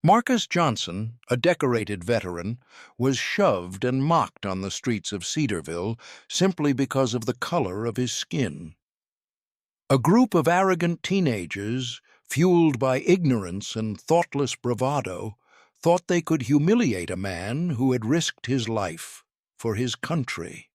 Marcus Johnson, a decorated veteran, was shoved and mocked on the streets of Cedarville simply because of the color of his skin. A group of arrogant teenagers, fueled by ignorance and thoughtless bravado, thought they could humiliate a man who had risked his life for his country.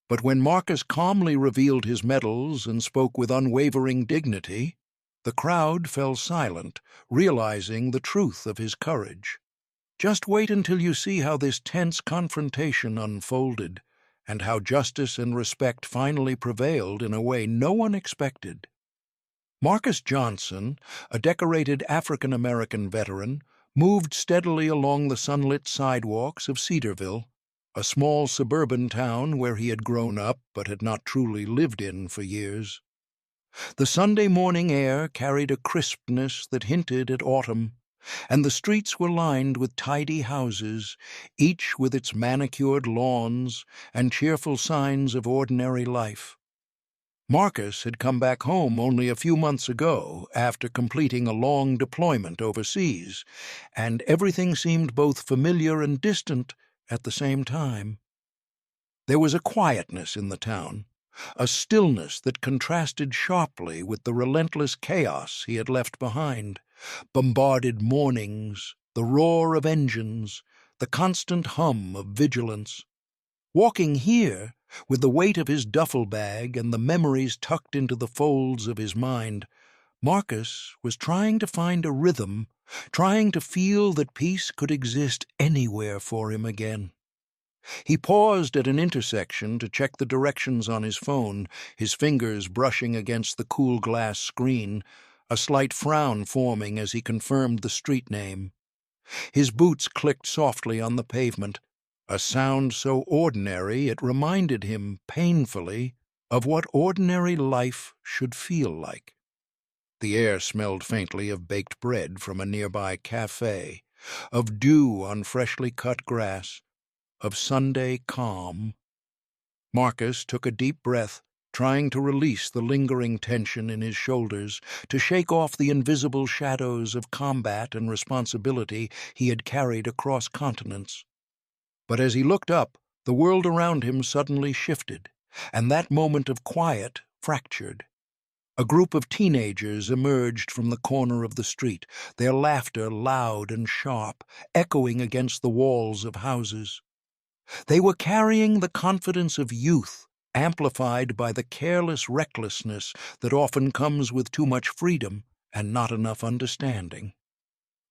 But when Marcus calmly revealed his medals and spoke with unwavering dignity, the crowd fell silent, realizing the truth of his courage. Just wait until you see how this tense confrontation unfolded, and how justice and respect finally prevailed in a way no one expected. Marcus Johnson, a decorated African-American veteran, moved steadily along the sunlit sidewalks of Cedarville, a small suburban town where he had grown up but had not truly lived in for years. The Sunday morning air carried a crispness that hinted at autumn, and the streets were lined with tidy houses, each with its manicured lawns and cheerful signs of ordinary life. Marcus had come back home only a few months ago after completing a long deployment overseas, and everything seemed both familiar and distant at the same time. There was a quietness in the town, a stillness that contrasted sharply with the relentless chaos he had left behind. Bombarded mornings, the roar of engines, the constant hum of vigilance. Walking here, with the weight of his duffel bag and the memories tucked into the folds of his mind, Marcus was trying to find a rhythm, trying to feel that peace could exist anywhere for him again. He paused at an intersection to check the directions on his phone, his fingers brushing against the cool glass screen, a slight frown forming as he confirmed the street name. His boots clicked softly on the pavement, a sound so ordinary it reminded him painfully of what ordinary life should feel like. The air smelled faintly of baked bread from a nearby cafe, of dew on freshly cut grass, of Sunday calm. Marcus took a deep breath, trying to release the lingering tension in his shoulders, to shake off the invisible shadows of combat and responsibility he had carried across continents. But as he looked up, the world around him suddenly shifted, and that moment of quiet fractured. A group of teenagers emerged from the corner of the street, their laughter loud and sharp, echoing against the walls of houses. They were carrying the confidence of youth, amplified by the careless recklessness that often comes with too much freedom and not enough understanding.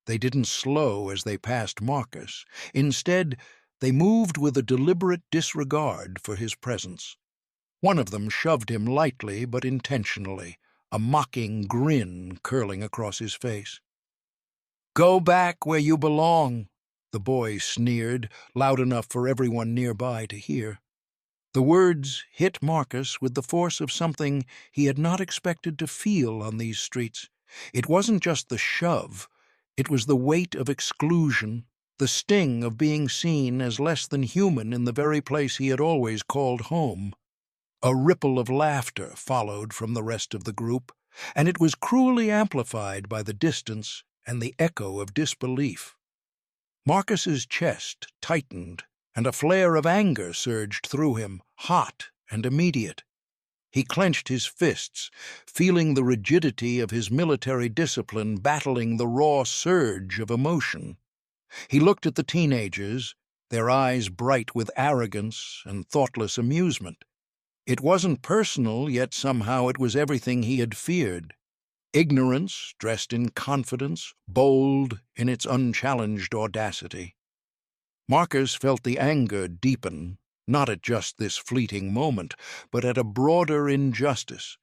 They didn't slow as they passed Marcus. Instead, they moved with a deliberate disregard for his presence. One of them shoved him lightly but intentionally, a mocking grin curling across his face. "Go back where you belong," the boy sneered, loud enough for everyone nearby to hear. The words hit Marcus with the force of something he had not expected to feel on these streets. It wasn't just the shove, it was the weight of exclusion, the sting of being seen as less than human in the very place he had always called home. A ripple of laughter followed from the rest of the group, and it was cruelly amplified by the distance and the echo of disbelief. Marcus's chest tightened, and a flare of anger surged through him, hot and immediate. He clenched his fists, feeling the rigidity of his military discipline battling the raw surge of emotion. He looked at the teenagers, their eyes bright with arrogance and thoughtless amusement. It wasn't personal, yet somehow it was everything he had feared. Ignorance dressed in confidence, bold in its unchallenged audacity. Marcus felt the anger deepen, not at just this fleeting moment, but at a broader injustice.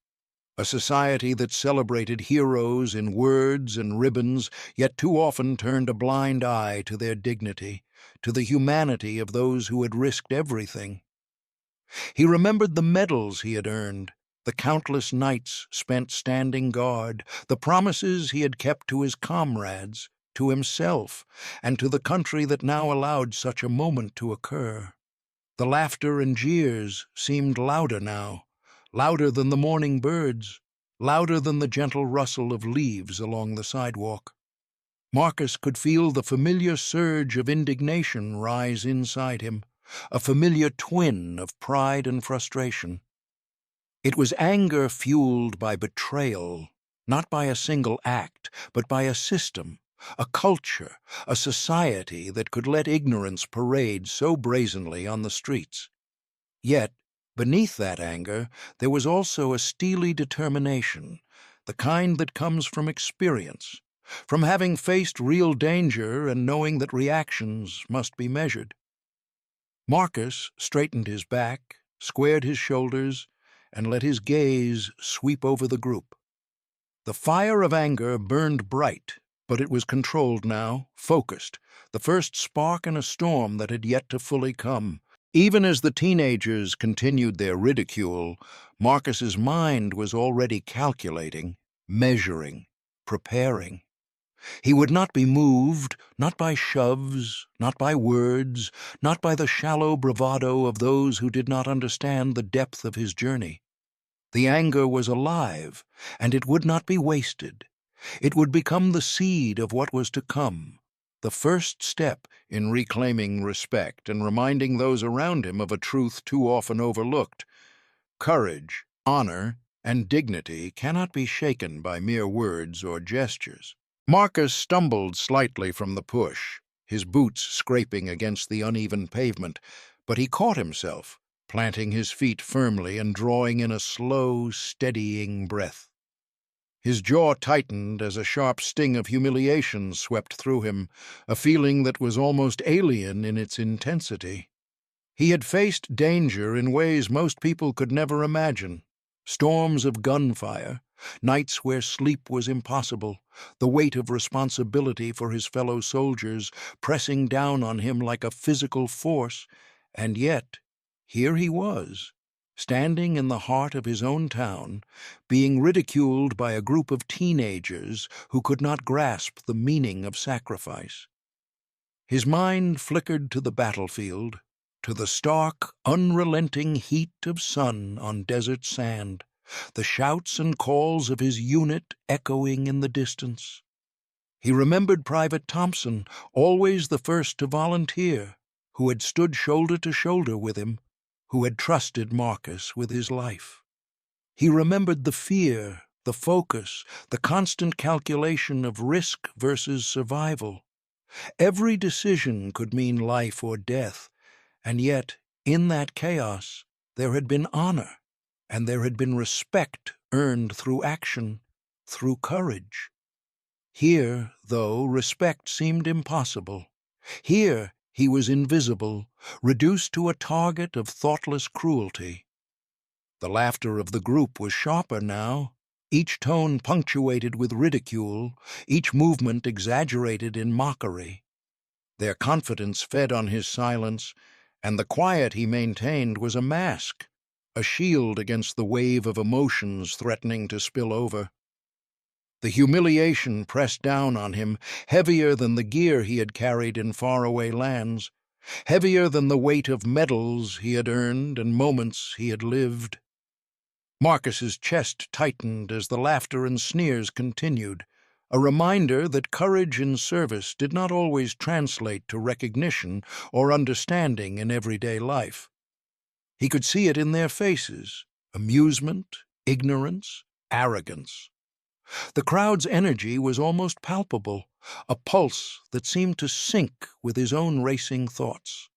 A society that celebrated heroes in words and ribbons, yet too often turned a blind eye to their dignity, to the humanity of those who had risked everything. He remembered the medals he had earned, the countless nights spent standing guard, the promises he had kept to his comrades, to himself, and to the country that now allowed such a moment to occur. The laughter and jeers seemed louder now, louder than the morning birds, louder than the gentle rustle of leaves along the sidewalk. Marcus could feel the familiar surge of indignation rise inside him, a familiar twin of pride and frustration. It was anger fueled by betrayal, not by a single act, but by a system, a culture, a society that could let ignorance parade so brazenly on the streets. Yet, beneath that anger, there was also a steely determination, the kind that comes from experience, from having faced real danger and knowing that reactions must be measured. Marcus straightened his back, squared his shoulders, and let his gaze sweep over the group. The fire of anger burned bright, but it was controlled now, focused, the first spark in a storm that had yet to fully come. Even as the teenagers continued their ridicule, Marcus's mind was already calculating, measuring, preparing. He would not be moved, not by shoves, not by words, not by the shallow bravado of those who did not understand the depth of his journey. The anger was alive, and it would not be wasted. It would become the seed of what was to come, the first step in reclaiming respect and reminding those around him of a truth too often overlooked. Courage, honor, and dignity cannot be shaken by mere words or gestures. Marcus stumbled slightly from the push, his boots scraping against the uneven pavement, but he caught himself, planting his feet firmly and drawing in a slow, steadying breath. His jaw tightened as a sharp sting of humiliation swept through him, a feeling that was almost alien in its intensity. He had faced danger in ways most people could never imagine. Storms of gunfire, nights where sleep was impossible, the weight of responsibility for his fellow soldiers pressing down on him like a physical force, and yet here he was, standing in the heart of his own town, being ridiculed by a group of teenagers who could not grasp the meaning of sacrifice. His mind flickered to the battlefield, to the stark, unrelenting heat of sun on desert sand, the shouts and calls of his unit echoing in the distance. He remembered Private Thompson, always the first to volunteer, who had stood shoulder to shoulder with him, who had trusted Marcus with his life. He remembered the fear, the focus, the constant calculation of risk versus survival. Every decision could mean life or death, and yet, in that chaos, there had been honor, and there had been respect earned through action, through courage. Here, though, respect seemed impossible. Here, he was invisible, reduced to a target of thoughtless cruelty. The laughter of the group was sharper now, each tone punctuated with ridicule, each movement exaggerated in mockery. Their confidence fed on his silence, and the quiet he maintained was a mask, a shield against the wave of emotions threatening to spill over. The humiliation pressed down on him, heavier than the gear he had carried in faraway lands, heavier than the weight of medals he had earned and moments he had lived. Marcus's chest tightened as the laughter and sneers continued, a reminder that courage in service did not always translate to recognition or understanding in everyday life. He could see it in their faces: amusement, ignorance, arrogance. The crowd's energy was almost palpable, a pulse that seemed to sync with his own racing thoughts.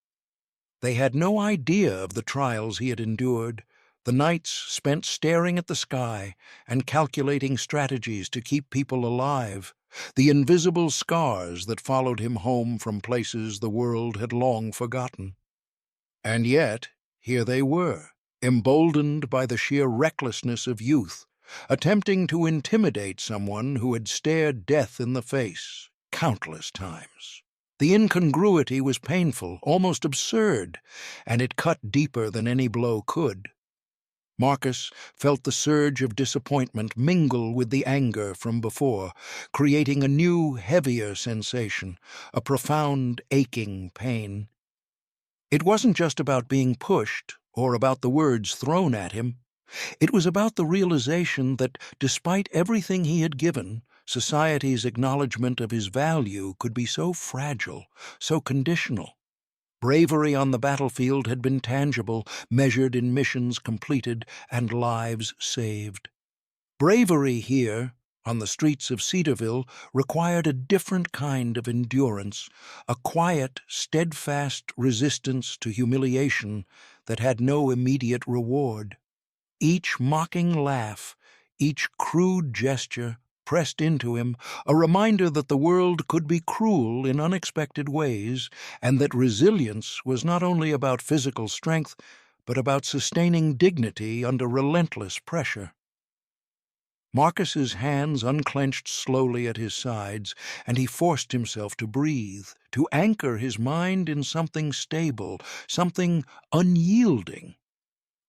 They had no idea of the trials he had endured, the nights spent staring at the sky and calculating strategies to keep people alive, the invisible scars that followed him home from places the world had long forgotten. And yet, here they were, emboldened by the sheer recklessness of youth, attempting to intimidate someone who had stared death in the face countless times. The incongruity was painful, almost absurd, and it cut deeper than any blow could. Marcus felt the surge of disappointment mingle with the anger from before, creating a new, heavier sensation, a profound, aching pain. It wasn't just about being pushed or about the words thrown at him. It was about the realization that, despite everything he had given, society's acknowledgment of his value could be so fragile, so conditional. Bravery on the battlefield had been tangible, measured in missions completed and lives saved. Bravery here, on the streets of Cedarville, required a different kind of endurance, a quiet, steadfast resistance to humiliation that had no immediate reward. Each mocking laugh, each crude gesture, pressed into him a reminder that the world could be cruel in unexpected ways, and that resilience was not only about physical strength, but about sustaining dignity under relentless pressure. Marcus's hands unclenched slowly at his sides, and he forced himself to breathe, to anchor his mind in something stable, something unyielding.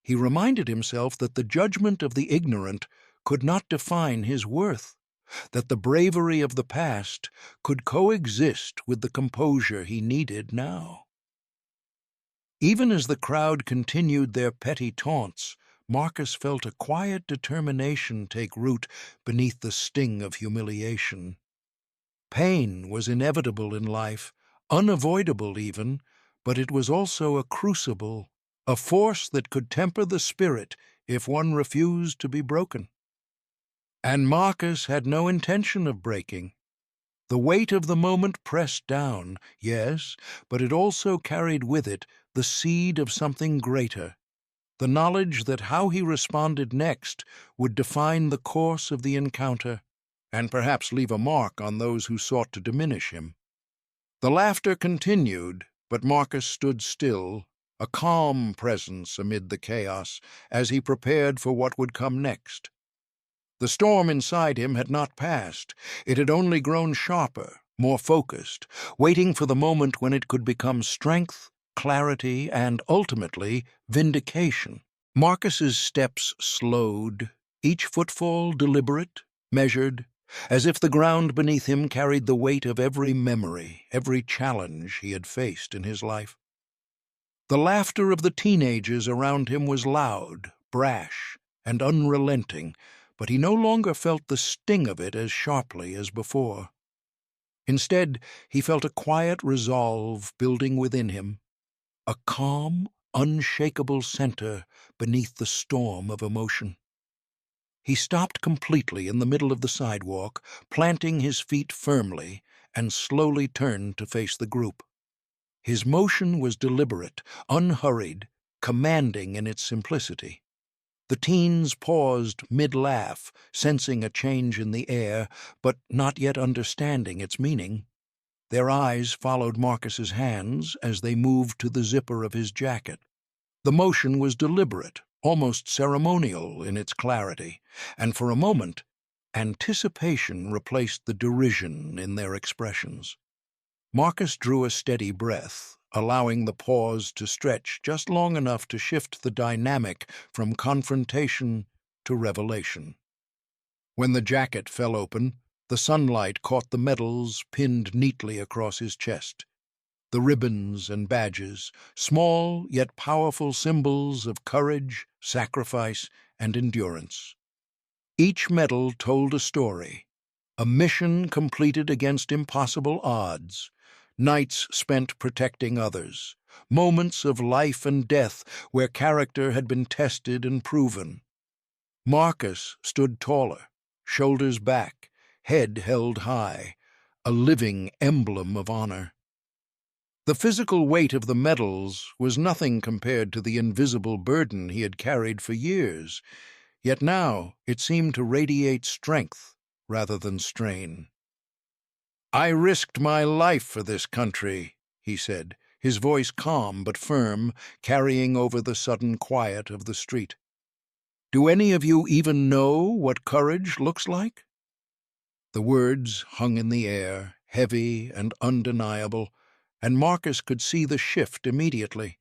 He reminded himself that the judgment of the ignorant could not define his worth, that the bravery of the past could coexist with the composure he needed now. Even as the crowd continued their petty taunts, Marcus felt a quiet determination take root beneath the sting of humiliation. Pain was inevitable in life, unavoidable even, but it was also a crucible, a force that could temper the spirit if one refused to be broken. And Marcus had no intention of breaking. The weight of the moment pressed down, yes, but it also carried with it the seed of something greater, the knowledge that how he responded next would define the course of the encounter, and perhaps leave a mark on those who sought to diminish him. The laughter continued, but Marcus stood still, a calm presence amid the chaos, as he prepared for what would come next. The storm inside him had not passed. It had only grown sharper, more focused, waiting for the moment when it could become strength, clarity, and, ultimately, vindication. Marcus's steps slowed, each footfall deliberate, measured, as if the ground beneath him carried the weight of every memory, every challenge he had faced in his life. The laughter of the teenagers around him was loud, brash, and unrelenting, but he no longer felt the sting of it as sharply as before. Instead, he felt a quiet resolve building within him, a calm, unshakable center beneath the storm of emotion. He stopped completely in the middle of the sidewalk, planting his feet firmly, and slowly turned to face the group. His motion was deliberate, unhurried, commanding in its simplicity. The teens paused mid-laugh, sensing a change in the air, but not yet understanding its meaning. Their eyes followed Marcus's hands as they moved to the zipper of his jacket. The motion was deliberate, almost ceremonial in its clarity, and for a moment, anticipation replaced the derision in their expressions. Marcus drew a steady breath, allowing the pause to stretch just long enough to shift the dynamic from confrontation to revelation. When the jacket fell open, the sunlight caught the medals pinned neatly across his chest. The ribbons and badges, small yet powerful symbols of courage, sacrifice, and endurance. Each medal told a story, a mission completed against impossible odds, nights spent protecting others, moments of life and death where character had been tested and proven. Marcus stood taller, shoulders back, head held high, a living emblem of honor. The physical weight of the medals was nothing compared to the invisible burden he had carried for years, yet now it seemed to radiate strength rather than strain. "I risked my life for this country," he said, his voice calm but firm, carrying over the sudden quiet of the street. "Do any of you even know what courage looks like?" The words hung in the air, heavy and undeniable, and Marcus could see the shift immediately.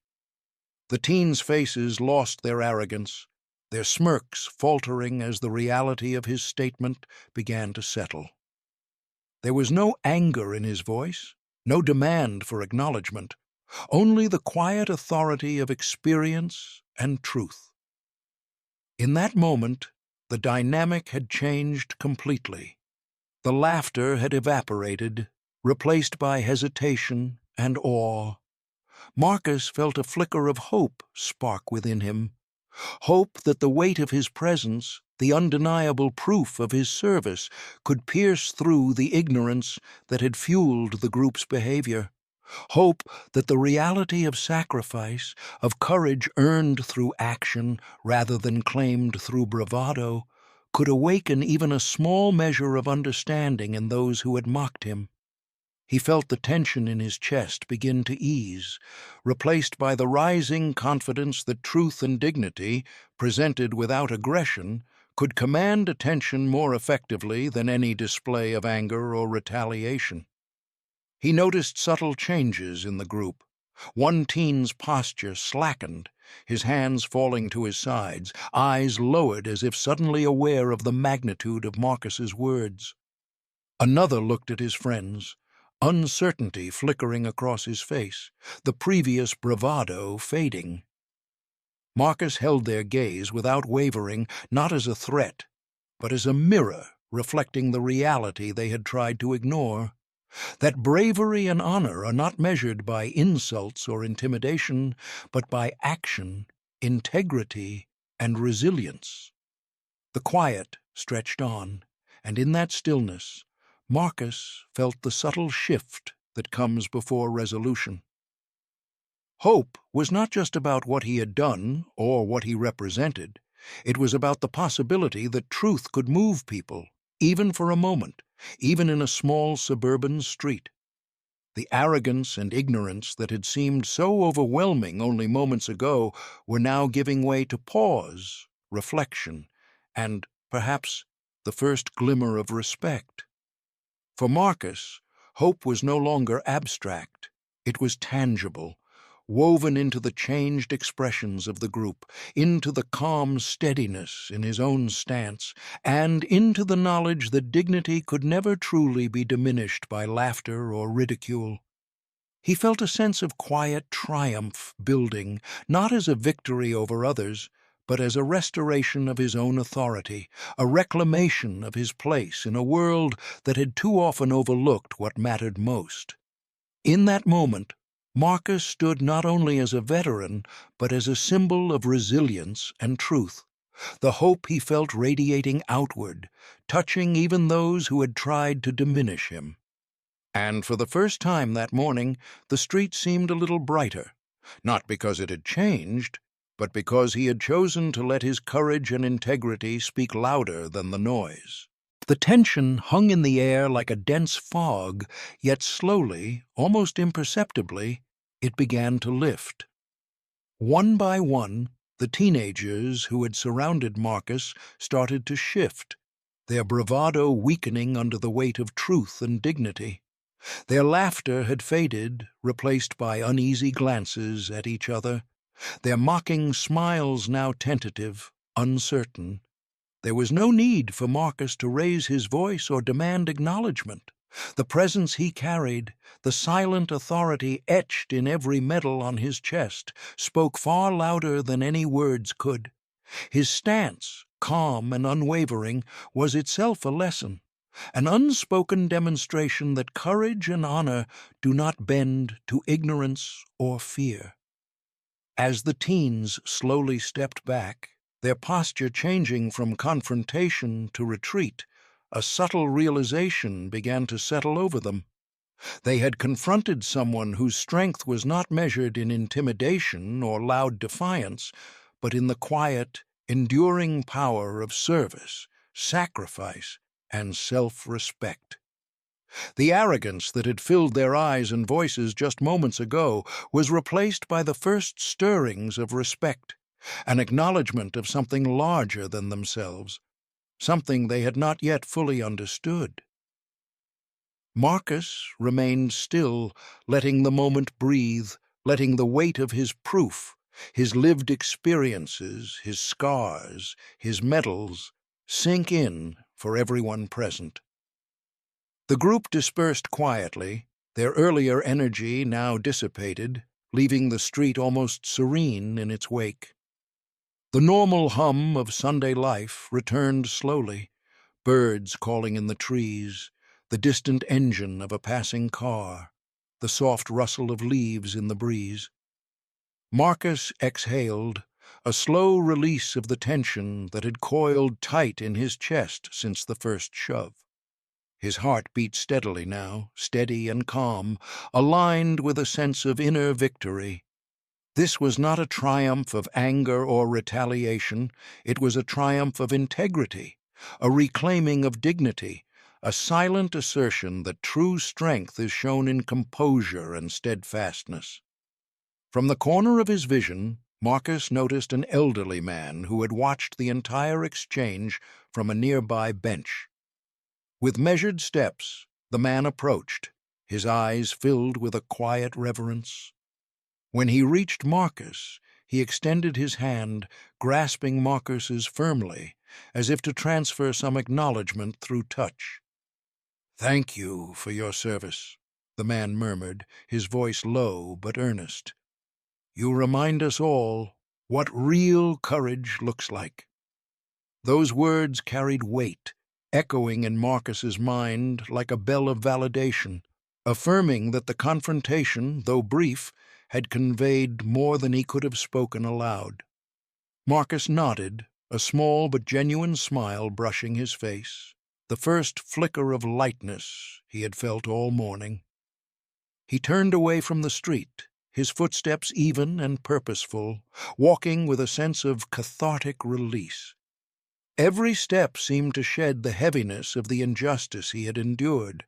The teens' faces lost their arrogance, their smirks faltering as the reality of his statement began to settle. There was no anger in his voice, no demand for acknowledgement, only the quiet authority of experience and truth. In that moment, the dynamic had changed completely. The laughter had evaporated, replaced by hesitation and awe. Marcus felt a flicker of hope spark within him, hope that the weight of his presence, the undeniable proof of his service, could pierce through the ignorance that had fueled the group's behavior, hope that the reality of sacrifice, of courage earned through action rather than claimed through bravado, could awaken even a small measure of understanding in those who had mocked him. He felt the tension in his chest begin to ease, replaced by the rising confidence that truth and dignity, presented without aggression, could command attention more effectively than any display of anger or retaliation. He noticed subtle changes in the group. One teen's posture slackened, his hands falling to his sides, eyes lowered as if suddenly aware of the magnitude of Marcus's words. Another looked at his friends, uncertainty flickering across his face, the previous bravado fading. Marcus held their gaze without wavering, not as a threat, but as a mirror reflecting the reality they had tried to ignore. That bravery and honor are not measured by insults or intimidation, but by action, integrity, and resilience. The quiet stretched on, and in that stillness, Marcus felt the subtle shift that comes before resolution. Hope was not just about what he had done or what he represented. It was about the possibility that truth could move people, even for a moment, even in a small suburban street. The arrogance and ignorance that had seemed so overwhelming only moments ago were now giving way to pause, reflection, and, perhaps, the first glimmer of respect. For Marcus, hope was no longer abstract. It was tangible, woven into the changed expressions of the group, into the calm steadiness in his own stance, and into the knowledge that dignity could never truly be diminished by laughter or ridicule. He felt a sense of quiet triumph building, not as a victory over others, but as a restoration of his own authority, a reclamation of his place in a world that had too often overlooked what mattered most. In that moment, Marcus stood not only as a veteran, but as a symbol of resilience and truth, the hope he felt radiating outward, touching even those who had tried to diminish him. And for the first time that morning, the street seemed a little brighter, not because it had changed, but because he had chosen to let his courage and integrity speak louder than the noise. The tension hung in the air like a dense fog, yet slowly, almost imperceptibly, it began to lift. One by one, the teenagers who had surrounded Marcus started to shift, their bravado weakening under the weight of truth and dignity. Their laughter had faded, replaced by uneasy glances at each other, their mocking smiles now tentative, uncertain. There was no need for Marcus to raise his voice or demand acknowledgement. The presence he carried, the silent authority etched in every medal on his chest, spoke far louder than any words could. His stance, calm and unwavering, was itself a lesson, an unspoken demonstration that courage and honor do not bend to ignorance or fear. As the teens slowly stepped back, their posture changing from confrontation to retreat, a subtle realization began to settle over them. They had confronted someone whose strength was not measured in intimidation or loud defiance, but in the quiet, enduring power of service, sacrifice, and self-respect. The arrogance that had filled their eyes and voices just moments ago was replaced by the first stirrings of respect, an acknowledgement of something larger than themselves, something they had not yet fully understood. Marcus remained still, letting the moment breathe, letting the weight of his proof, his lived experiences, his scars, his medals, sink in for everyone present. The group dispersed quietly, their earlier energy now dissipated, leaving the street almost serene in its wake. The normal hum of Sunday life returned slowly, birds calling in the trees, the distant engine of a passing car, the soft rustle of leaves in the breeze. Marcus exhaled, a slow release of the tension that had coiled tight in his chest since the first shove. His heart beat steadily now, steady and calm, aligned with a sense of inner victory. This was not a triumph of anger or retaliation. It was a triumph of integrity, a reclaiming of dignity, a silent assertion that true strength is shown in composure and steadfastness. From the corner of his vision, Marcus noticed an elderly man who had watched the entire exchange from a nearby bench. With measured steps, the man approached, his eyes filled with a quiet reverence. When he reached Marcus, he extended his hand, grasping Marcus's firmly, as if to transfer some acknowledgment through touch. "Thank you for your service," the man murmured, his voice low but earnest. "You remind us all what real courage looks like." Those words carried weight, echoing in Marcus's mind like a bell of validation, affirming that the confrontation, though brief, had conveyed more than he could have spoken aloud. Marcus nodded, a small but genuine smile brushing his face, the first flicker of lightness he had felt all morning. He turned away from the street, his footsteps even and purposeful, walking with a sense of cathartic release. Every step seemed to shed the heaviness of the injustice he had endured,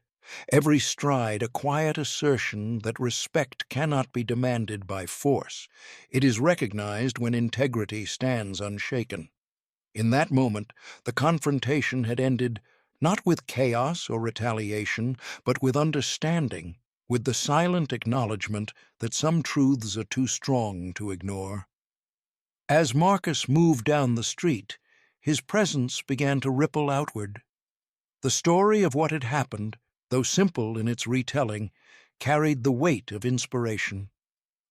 every stride a quiet assertion that respect cannot be demanded by force. It is recognized when integrity stands unshaken. In that moment, the confrontation had ended not with chaos or retaliation, but with understanding, with the silent acknowledgement that some truths are too strong to ignore. As Marcus moved down the street, his presence began to ripple outward. The story of what had happened, though simple in its retelling, carried the weight of inspiration.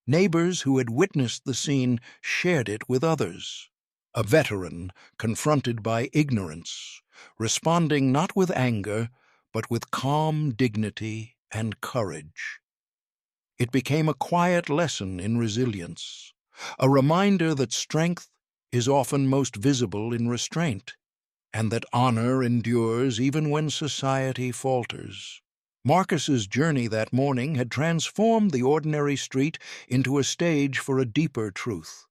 Neighbors who had witnessed the scene shared it with others. A veteran, confronted by ignorance, responding not with anger, but with calm dignity and courage. It became a quiet lesson in resilience, a reminder that strength is often most visible in restraint, and that honor endures even when society falters. Marcus's journey that morning had transformed the ordinary street into a stage for a deeper truth.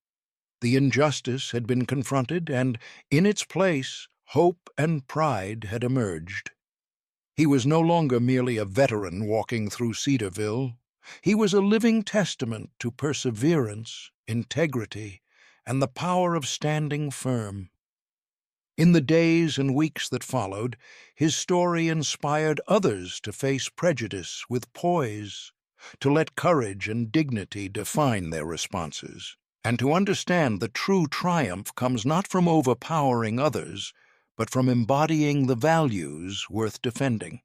The injustice had been confronted, and in its place, hope and pride had emerged. He was no longer merely a veteran walking through Cedarville. He was a living testament to perseverance, integrity, and the power of standing firm. In the days and weeks that followed, his story inspired others to face prejudice with poise, to let courage and dignity define their responses, and to understand that true triumph comes not from overpowering others, but from embodying the values worth defending.